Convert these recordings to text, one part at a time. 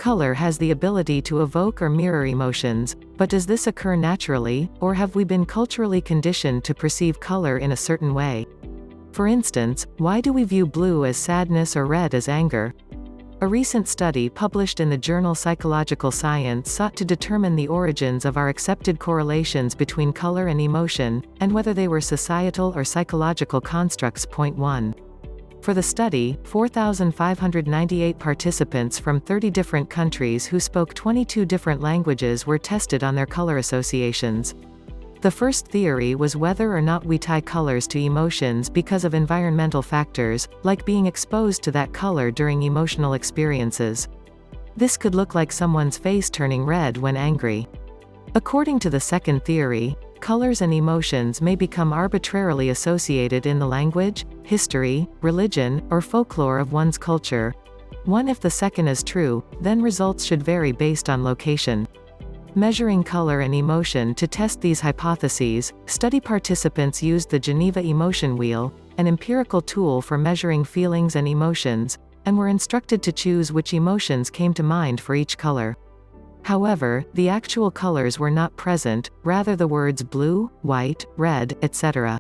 Color has the ability to evoke or mirror emotions, but does this occur naturally, or have we been culturally conditioned to perceive color in a certain way? For instance, why do we view blue as sadness or red as anger? A recent study published in the journal Psychological Science sought to determine the origins of our accepted correlations between color and emotion, and whether they were societal or psychological constructs. Point 1. For the study, 4,598 participants from 30 different countries who spoke 22 different languages were tested on their color associations. The first theory was whether or not we tie colors to emotions because of environmental factors, like being exposed to that color during emotional experiences. This could look like someone's face turning red when angry. According to the second theory, colors and emotions may become arbitrarily associated in the language, history, religion, or folklore of one's culture. If the second is true, then results should vary based on location. Measuring color and emotion to test these hypotheses, study participants used the Geneva Emotion Wheel, an empirical tool for measuring feelings and emotions, and were instructed to choose which emotions came to mind for each color. However, the actual colors were not present, rather the words blue, white, red, etc.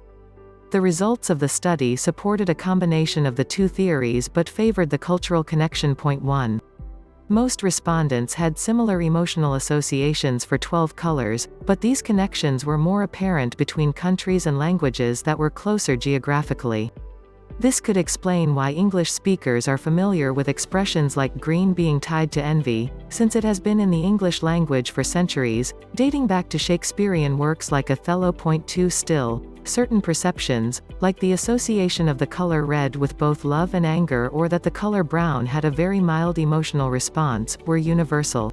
The results of the study supported a combination of the two theories but favored the cultural connection. Point 1. Most respondents had similar emotional associations for 12 colors, but these connections were more apparent between countries and languages that were closer geographically. This could explain why English speakers are familiar with expressions like green being tied to envy, since it has been in the English language for centuries, dating back to Shakespearean works like Othello. Point 2. Still, certain perceptions, like the association of the color red with both love and anger or that the color brown had a very mild emotional response, were universal.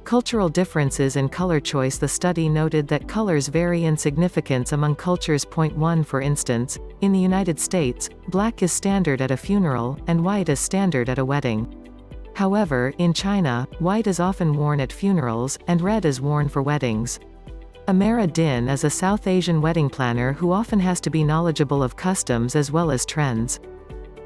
Cultural differences in color choice. The study noted that colors vary in significance among cultures. Point 1. For instance, in the United States, black is standard at a funeral, and white is standard at a wedding. However, in China, white is often worn at funerals, and red is worn for weddings. Amara Din is a South Asian wedding planner who often has to be knowledgeable of customs as well as trends.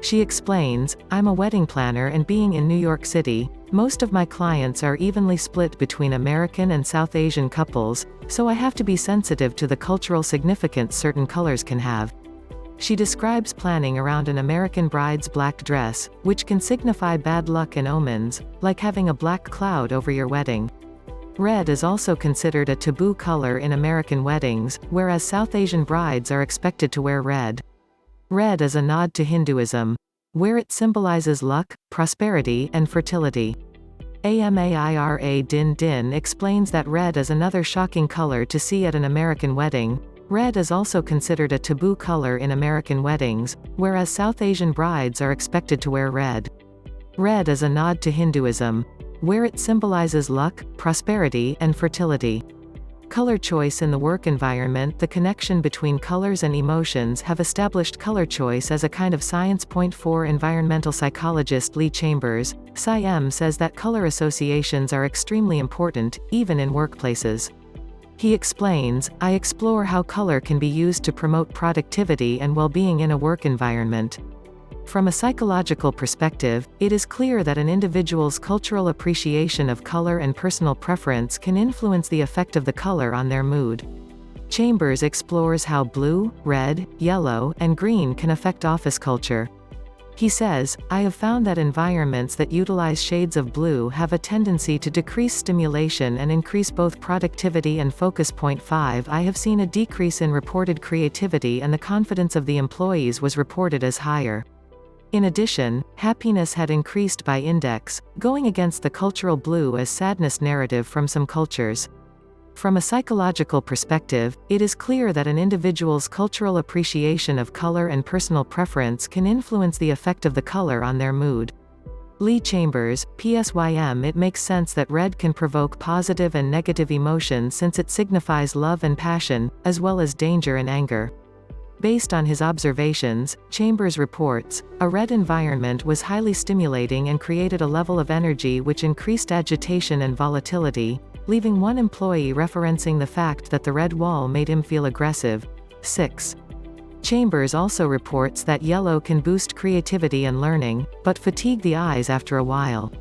She explains, "I'm a wedding planner, and being in New York City, most of my clients are evenly split between American and South Asian couples, so I have to be sensitive to the cultural significance certain colors can have." She describes planning around an American bride's black dress, which can signify bad luck and omens, like having a black cloud over your wedding. Red is also considered a taboo color in American weddings, whereas South Asian brides are expected to wear red. Red is a nod to Hinduism, where it symbolizes luck, prosperity, and fertility. Amara Din explains that red is another shocking color to see at an American wedding. Red is also considered a taboo color in American weddings, whereas South Asian brides are expected to wear red. Red is a nod to Hinduism, where it symbolizes luck, prosperity, and fertility. Color choice in the work environment. The connection between colors and emotions have established color choice as a kind of science. Point 4. Environmental psychologist Lee Chambers, Psy-M, says that color associations are extremely important, even in workplaces. He explains, "I explore how color can be used to promote productivity and well-being in a work environment. From a psychological perspective, it is clear that an individual's cultural appreciation of color and personal preference can influence the effect of the color on their mood." Chambers explores how blue, red, yellow, and green can affect office culture. He says, "I have found that environments that utilize shades of blue have a tendency to decrease stimulation and increase both productivity and focus." Point 5. I have seen a decrease in reported creativity, and the confidence of the employees was reported as higher. In addition, happiness had increased by index, going against the cultural blue as sadness narrative from some cultures. From a psychological perspective, it is clear that an individual's cultural appreciation of color and personal preference can influence the effect of the color on their mood. Lee Chambers, PSYM. It makes sense that red can provoke positive and negative emotions since it signifies love and passion, as well as danger and anger. Based on his observations, Chambers reports, "A red environment was highly stimulating and created a level of energy which increased agitation and volatility," leaving one employee referencing the fact that the red wall made him feel aggressive. 6. Chambers also reports that yellow can boost creativity and learning, but fatigue the eyes after a while.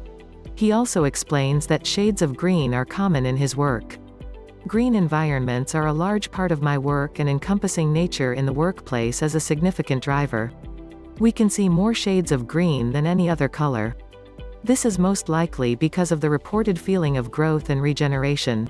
He also explains that shades of green are common in his work. Green environments are a large part of my work, and encompassing nature in the workplace is a significant driver. We can see more shades of green than any other color. This is most likely because of the reported feeling of growth and regeneration.